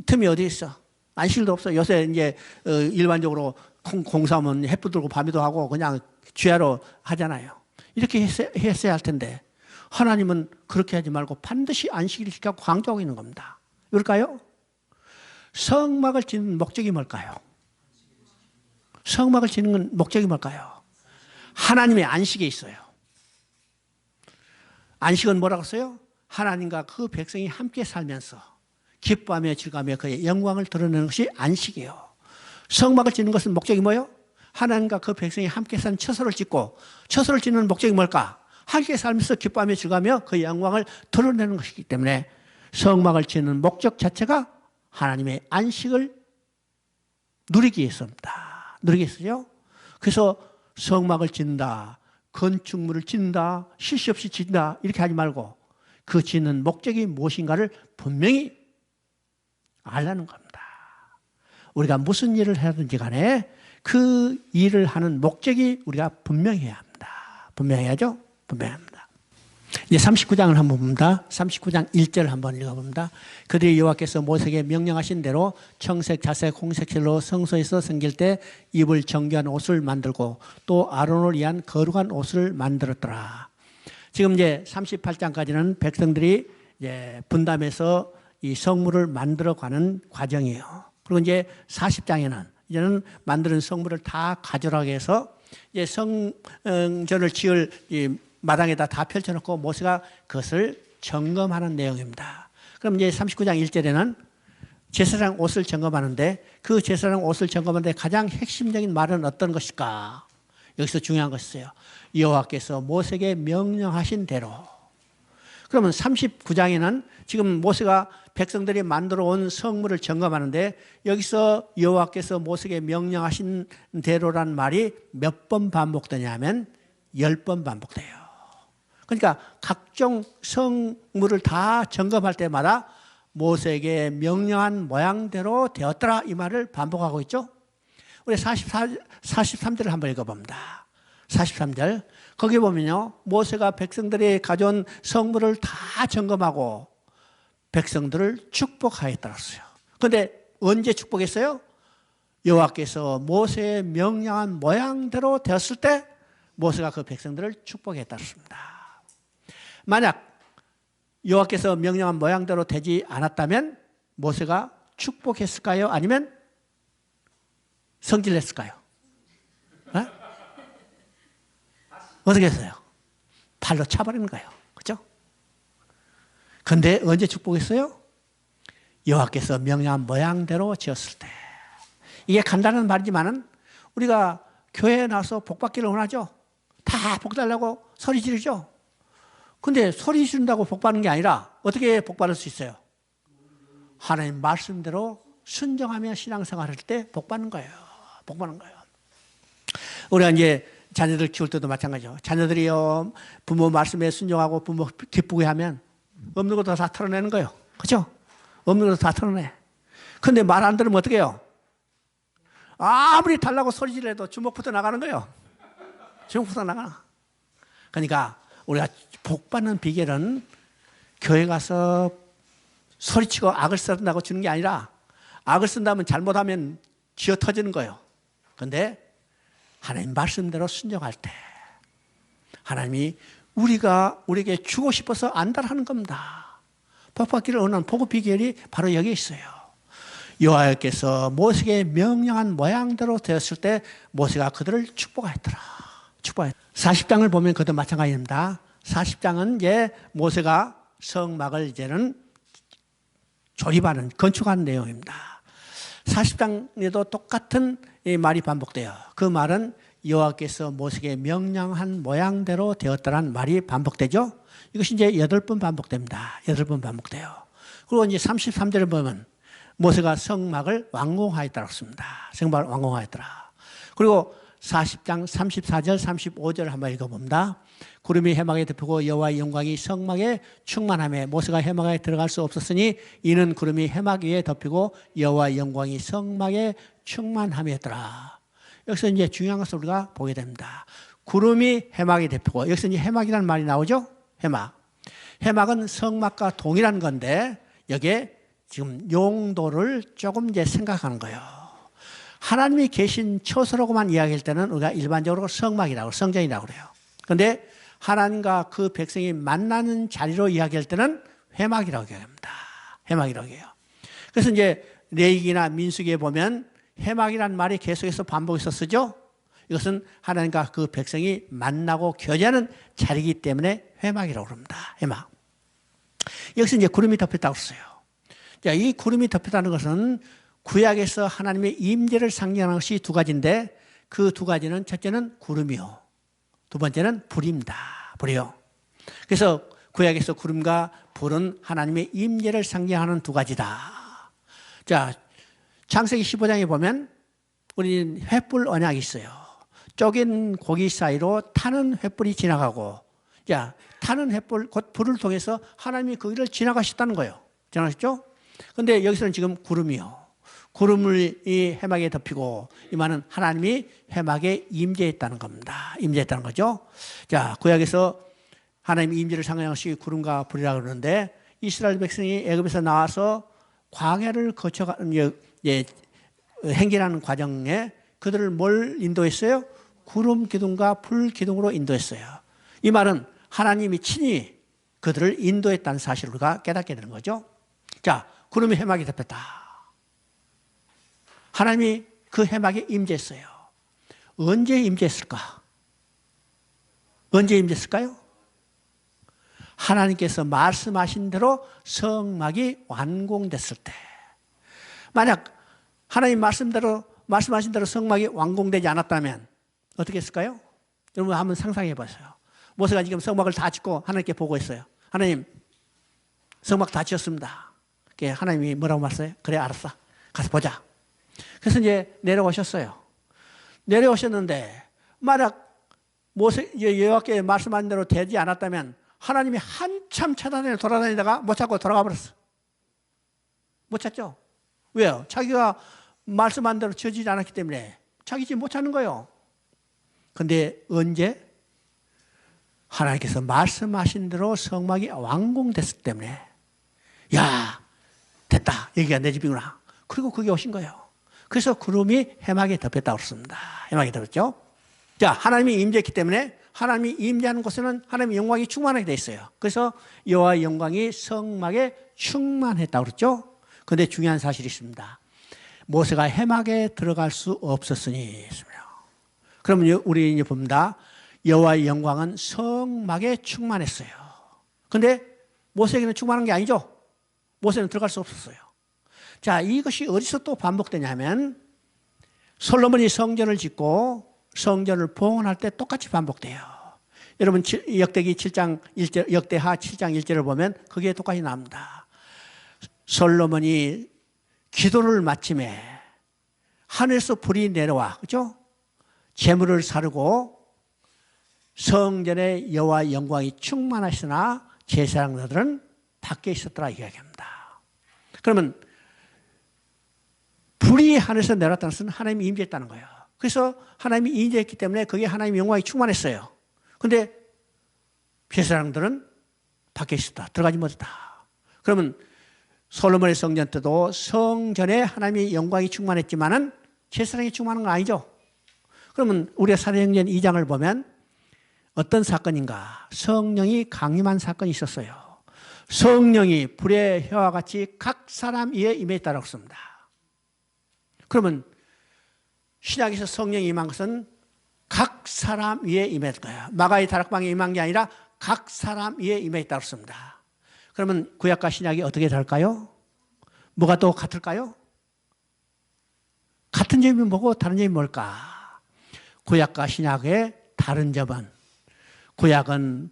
A: 틈이 어디 있어? 안식일도 없어. 요새 이제 일반적으로 공사하면 햇빛 들고 밤에도 하고 그냥 주야로 하잖아요. 이렇게 했어야 할 텐데 하나님은 그렇게 하지 말고 반드시 안식일을 지키라고 강조하고 있는 겁니다. 왜일까요? 성막을 짓는 목적이 뭘까요? 성막을 짓는 목적이 뭘까요? 하나님의 안식에 있어요. 안식은 뭐라고 써요? 하나님과 그 백성이 함께 살면서 기뻐하며 즐거워하며 그의 영광을 드러내는 것이 안식이에요. 성막을 짓는 것은 목적이 뭐예요? 하나님과 그 백성이 함께 사는 처소를 짓고, 처소를 짓는 목적이 뭘까? 함께 살면서 기뻐하며 즐거워하며 그의 영광을 드러내는 것이기 때문에 성막을 짓는 목적 자체가 하나님의 안식을 누리기 위해서입니다. 누리기 위해서죠. 그래서 성막을 짓는다, 건축물을 짓는다, 쉴 새 없이 짓는다 이렇게 하지 말고 그 짓는 목적이 무엇인가를 분명히 알라는 겁니다. 우리가 무슨 일을 하든지 간에 그 일을 하는 목적이 우리가 분명해야 합니다. 분명해야죠? 분명합니다. 이제 39장을 한번 봅니다. 39장 1절 한번 읽어봅니다. 그들이 여호와께서 모세에게 명령하신 대로 청색, 자색, 홍색 실로 성소에서 섬길 때 입을 정결한 옷을 만들고 또 아론을 위한 거룩한 옷을 만들었더라. 지금 이제 38장까지는 백성들이 이제 분담해서 이 성물을 만들어가는 과정이에요. 그리고 이제 40장에는 이제는 만드는 성물을 다 가져라고 해서 이제 성전을 지을 이 마당에다 다 펼쳐놓고 모세가 그것을 점검하는 내용입니다. 그럼 이제 39장 1절에는 제사장 옷을 점검하는데 그 제사장 옷을 점검하는데 가장 핵심적인 말은 어떤 것일까? 여기서 중요한 것이 있어요. 여호와께서 모세에게 명령하신 대로. 그러면 39장에는 지금 모세가 백성들이 만들어 온 성물을 점검하는데 여기서 여호와께서 모세에게 명령하신 대로란 말이 몇 번 반복되냐면 10번 반복돼요. 그러니까 각종 성물을 다 점검할 때마다 모세에게 명령한 모양대로 되었더라 이 말을 반복하고 있죠. 우리 43절을 한번 읽어봅니다. 43절 거기 보면요 모세가 백성들이 가져온 성물을 다 점검하고 백성들을 축복하였다고 써요. 그런데 언제 축복했어요? 여호와께서 모세의 명령한 모양대로 되었을 때 모세가 그 백성들을 축복했다고 씁니다. 만약 여호와께서 명령한 모양대로 되지 않았다면 모세가 축복했을까요? 아니면 성질냈을까요? 네? 어떻게 했어요? 팔로 차버리는 거예요. 그렇죠? 그런데 언제 축복했어요? 여호와께서 명령한 모양대로 지었을 때. 이게 간단한 말이지만은 우리가 교회에 나와서 복 받기를 원하죠. 다 복 달라고 소리 지르죠. 근데 소리 지른다고 복 받는 게 아니라 어떻게 복 받을 수 있어요? 하나님 말씀대로 순종하며 신앙생활할 때 복 받는 거예요. 복 받는 거예요. 우리가 이제 자녀들 키울 때도 마찬가지죠. 자녀들이요 부모 말씀에 순종하고 부모 기쁘게 하면 없는 것도 다 털어내는 거예요. 그렇죠? 없는 것도 다 털어내. 근데 말 안 들으면 어떻게 해요? 아무리 달라고 소리 지르도 주먹부터 나가는 거예요. 주먹부터 나가. 그러니까 우리가 복 받는 비결은 교회 가서 소리치고 악을 쓴다고 주는 게 아니라 악을 쓴다면 잘못하면 쥐어 터지는 거예요. 그런데 하나님 말씀대로 순종할 때 하나님이 우리에게 주고 싶어서 안달하는 겁니다. 복 받기를 원하는 복의 비결이 바로 여기에 있어요. 여호와께서 모세에게 명령한 모양대로 되었을 때 모세가 그들을 축복하였더라. 40장을 보면 그것도 마찬가지입니다. 40장은 이제 모세가 성막을 이제는 조립하는, 건축하는 내용입니다. 40장에도 똑같은 이 말이 반복돼요. 그 말은 여호와께서 모세에게 명령한 모양대로 되었다는 말이 반복되죠. 이것이 이제 8번 반복됩니다. 8번 반복돼요. 그리고 이제 33절을 보면 모세가 성막을 완공하였다고 했습니다. 성막을 완공하였더라. 그리고 40장 34절 35절을 한번 읽어봅니다. 구름이 해막에 덮이고 여호와의 영광이 성막에 충만하며 모세가 해막에 들어갈 수 없었으니 이는 구름이 해막 위에 덮이고 여호와의 영광이 성막에 충만함이었더라. 여기서 이제 중요한 것을 우리가 보게 됩니다. 구름이 해막에 덮이고 여기서 이제 해막이라는 말이 나오죠. 해막. 해막은 성막과 동일한 건데 여기에 지금 용도를 조금 이제 생각하는 거예요. 하나님이 계신 처소라고만 이야기할 때는 우리가 일반적으로 성막이라고 성전이라고 그래요. 그런데 하나님과 그 백성이 만나는 자리로 이야기할 때는 회막이라고 이야기합니다. 회막이라고 해요. 그래서 이제 레위기나 민수기에 보면 회막이라는 말이 계속해서 반복해서 쓰죠. 이것은 하나님과 그 백성이 만나고 교제하는 자리이기 때문에 회막이라고 합니다. 회막. 여기서 이제 구름이 덮였다고 써요. 자, 이 구름이 덮였다는 것은 구약에서 하나님의 임재를 상징하는 것이 두 가지인데 그 두 가지는 첫째는 구름이요. 두 번째는 불입니다. 불이요. 그래서 구약에서 구름과 불은 하나님의 임재를 상징하는 두 가지다. 자, 창세기 15장에 보면 우리는 횃불 언약이 있어요. 쪼갠 고기 사이로 타는 횃불이 지나가고, 자, 타는 횃불, 곧 불을 통해서 하나님이 그 길을 지나가셨다는 거예요. 지나가셨죠? 근데 여기서는 지금 구름이요. 구름을 이 회막에 덮이고 이 말은 하나님이 회막에 임재했다는 겁니다. 임재했다는 거죠. 자, 구약에서 하나님의 임재를 상징하는 것이 구름과 불이라고 그러는데 이스라엘 백성이 애굽에서 나와서 광야를 거쳐가는 행진하는 과정에 그들을 뭘 인도했어요? 구름 기둥과 불 기둥으로 인도했어요. 이 말은 하나님이 친히 그들을 인도했다는 사실을 우리가 깨닫게 되는 거죠. 자, 구름이 회막에 덮였다. 하나님이 그 회막에 임재했어요. 언제 임재했을까? 언제 임재했을까요? 하나님께서 말씀하신 대로 성막이 완공됐을 때. 만약 하나님 말씀하신 대로 성막이 완공되지 않았다면 어떻게 했을까요? 여러분 한번 상상해 보세요. 모세가 지금 성막을 다 짓고 하나님께 보고했어요. 하나님, 성막 다 지었습니다. 하나님이 뭐라고 말했어요? 그래, 알았어. 가서 보자. 그래서 이제 내려오셨어요. 내려오셨는데 만약 여호와께 말씀하신 대로 되지 않았다면 하나님이 한참 찾아다니며 돌아다니다가 못 찾고 돌아가 버렸어. 못 찾죠? 왜요? 자기가 말씀한 대로 지어지지 않았기 때문에 자기 집 못 찾는 거예요. 근데 언제? 하나님께서 말씀하신 대로 성막이 완공됐기 때문에 야, 됐다. 여기가 내 집이구나. 그리고 거기 오신 거예요. 그래서 구름이 회막에 덮였다고 그랬습니다. 회막에 덮였죠. 자, 하나님이 임재했기 때문에 하나님이 임재하는 곳에는 하나님의 영광이 충만하게 돼 있어요. 그래서 여호와의 영광이 성막에 충만했다고 그랬죠. 그런데 중요한 사실이 있습니다. 모세가 회막에 들어갈 수 없었으니 그러면 우리 이제 봅니다. 여호와의 영광은 성막에 충만했어요. 그런데 모세에게는 충만한 게 아니죠. 모세는 들어갈 수 없었어요. 자, 이것이 어디서 또 반복되냐면 솔로몬이 성전을 짓고 성전을 봉헌할 때 똑같이 반복돼요. 여러분 역대기 7장 1절, 역대하 7장 1절을 보면 거기에 똑같이 나옵니다. 솔로몬이 기도를 마침에 하늘에서 불이 내려와, 그렇죠? 재물을 사르고 성전에 여호와의 영광이 충만하시나 제사장들은 밖에 있었더라 이야기합니다. 그러면 불이 하늘에서 내려왔다는 것은 하나님이 임재했다는 거예요. 그래서 하나님이 임재했기 때문에 거기에 하나님의 영광이 충만했어요. 그런데 제사장들은 밖에 있었다. 들어가지 못했다. 그러면 솔로몬의 성전 때도 성전에 하나님의 영광이 충만했지만은 제사장이 충만한 건 아니죠. 그러면 우리가 사도행전 2장을 보면 어떤 사건인가? 성령이 강림한 사건이 있었어요. 성령이 불의 혀와 같이 각 사람 위에 임했다고 씁니다. 그러면 신약에서 성령이 임한 것은 각 사람 위에 임했을 거예요. 마가의 다락방에 임한 게 아니라 각 사람 위에 임했다고 씁니다. 그러면 구약과 신약이 어떻게 다를까요? 뭐가 또 같을까요? 같은 점이 뭐고 다른 점이 뭘까? 구약과 신약의 다른 점은 구약은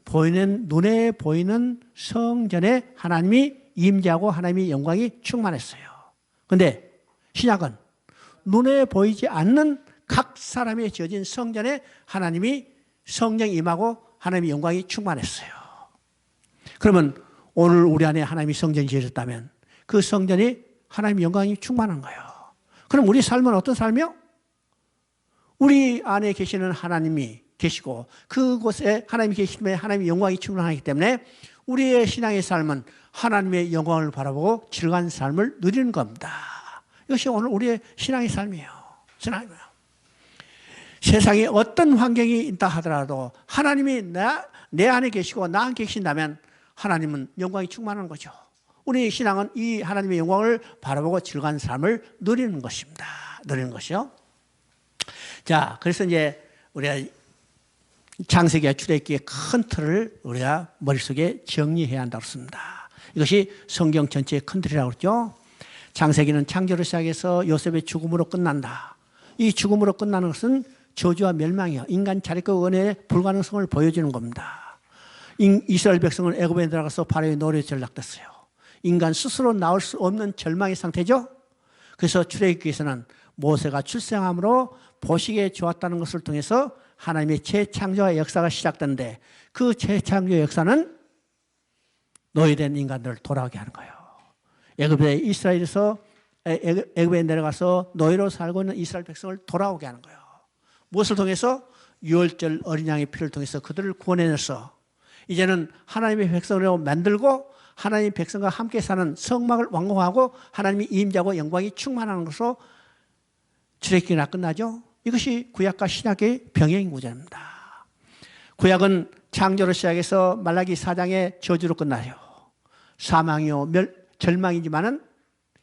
A: 눈에 보이는 성전에 하나님이 임재하고 하나님의 영광이 충만했어요. 그런데 신약은 눈에 보이지 않는 각 사람이 지어진 성전에 하나님이 성령이 임하고 하나님의 영광이 충만했어요. 그러면 오늘 우리 안에 하나님이 성전이 지어졌다면 그 성전이 하나님의 영광이 충만한 거예요. 그럼 우리 삶은 어떤 삶이요? 우리 안에 계시는 하나님이 계시고 그곳에 하나님이 계시면 하나님의 영광이 충만하기 때문에 우리의 신앙의 삶은 하나님의 영광을 바라보고 즐거운 삶을 누리는 겁니다. 이것이 오늘 우리의 신앙의 삶이에요. 신앙이에요. 세상에 어떤 환경이 있다 하더라도 하나님이 내 안에 계시고 나 안에 계신다면 하나님은 영광이 충만한 거죠. 우리 신앙은 이 하나님의 영광을 바라보고 즐거운 삶을 누리는 것입니다. 누리는 것이요. 자, 그래서 이제 우리가 창세기와 출애굽기의 큰 틀을 우리가 머릿속에 정리해야 한다고 했습니다. 이것이 성경 전체의 큰 틀이라고 그랬죠. 창세기는 창조를 시작해서 요셉의 죽음으로 끝난다. 이 죽음으로 끝나는 것은 저주와 멸망이요. 인간 자력과 은혜의 불가능성을 보여주는 겁니다. 이스라엘 백성은 애굽에 들어가서 바로의 노래에 전락됐어요. 인간 스스로 나올 수 없는 절망의 상태죠. 그래서 출애굽기에서는 모세가 출생함으로 보시기에 좋았다는 것을 통해서 하나님의 재창조와 역사가 시작되는데 그 재창조 역사는 노예된 인간들을 돌아오게 하는 거예요. 애굽에 애굽에 내려가서 노예로 살고 있는 이스라엘 백성을 돌아오게 하는 거예요. 무엇을 통해서? 유월절 어린 양의 피를 통해서 그들을 구원해내서 이제는 하나님의 백성으로 만들고 하나님의 백성과 함께 사는 성막을 완공하고 하나님의 임재하고 영광이 충만하는 것으로 출애굽기가 끝나죠. 이것이 구약과 신약의 병행 구조입니다. 구약은 창조를 시작해서 말라기 4장의 저주로 끝나요. 사망이요 절망이지만은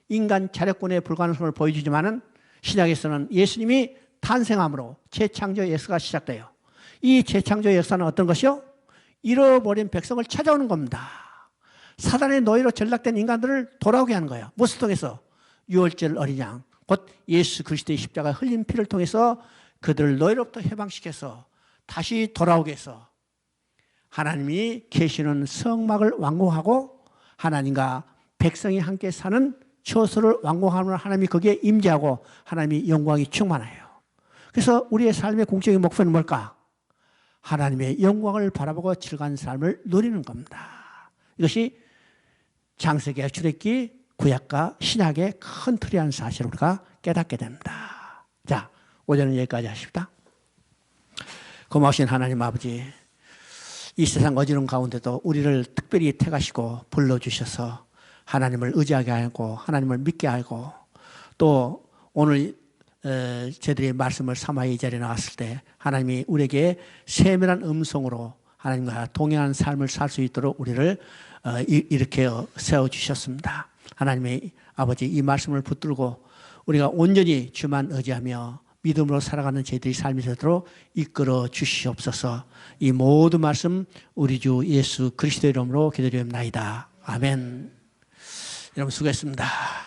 A: 인간 자력군의 불가능성을 보여주지만은 신약에서는 예수님이 탄생함으로 재창조의 역사가 시작돼요. 이 재창조의 역사는 어떤 것이요? 잃어버린 백성을 찾아오는 겁니다. 사단의 노예로 전락된 인간들을 돌아오게 하는 거예요. 무엇을 통해서? 유월절 어린 양, 곧 예수 그리스도의 십자가 흘린 피를 통해서 그들을 노예로부터 해방시켜서 다시 돌아오게 해서 하나님이 계시는 성막을 완공하고 하나님과 백성이 함께 사는 처소를 완공하면 하나님이 거기에 임재하고 하나님이 영광이 충만해요. 그래서 우리의 삶의 공적인 목표는 뭘까? 하나님의 영광을 바라보고 즐거운 삶을 누리는 겁니다. 이것이 창세기와 출애굽기, 구약과 신약의 큰 틀이라는 사실을 우리가 깨닫게 됩니다. 자, 오전은 여기까지 하십시다. 고마우신 하나님 아버지, 이 세상 어지러운 가운데도 우리를 특별히 택하시고 불러주셔서 하나님을 의지하게 하고 하나님을 믿게 하고 또 오늘 저희들이 말씀을 삼아 이 자리에 나왔을 때 하나님이 우리에게 세밀한 음성으로 하나님과 동행하는 삶을 살 수 있도록 우리를 이렇게 세워주셨습니다. 하나님의 아버지 이 말씀을 붙들고 우리가 온전히 주만 의지하며 믿음으로 살아가는 저희들이 삶이 되도록 이끌어 주시옵소서. 이 모든 말씀 우리 주 예수 그리스도의 이름으로 기도드립나이다. 아멘. 여러분 수고했습니다.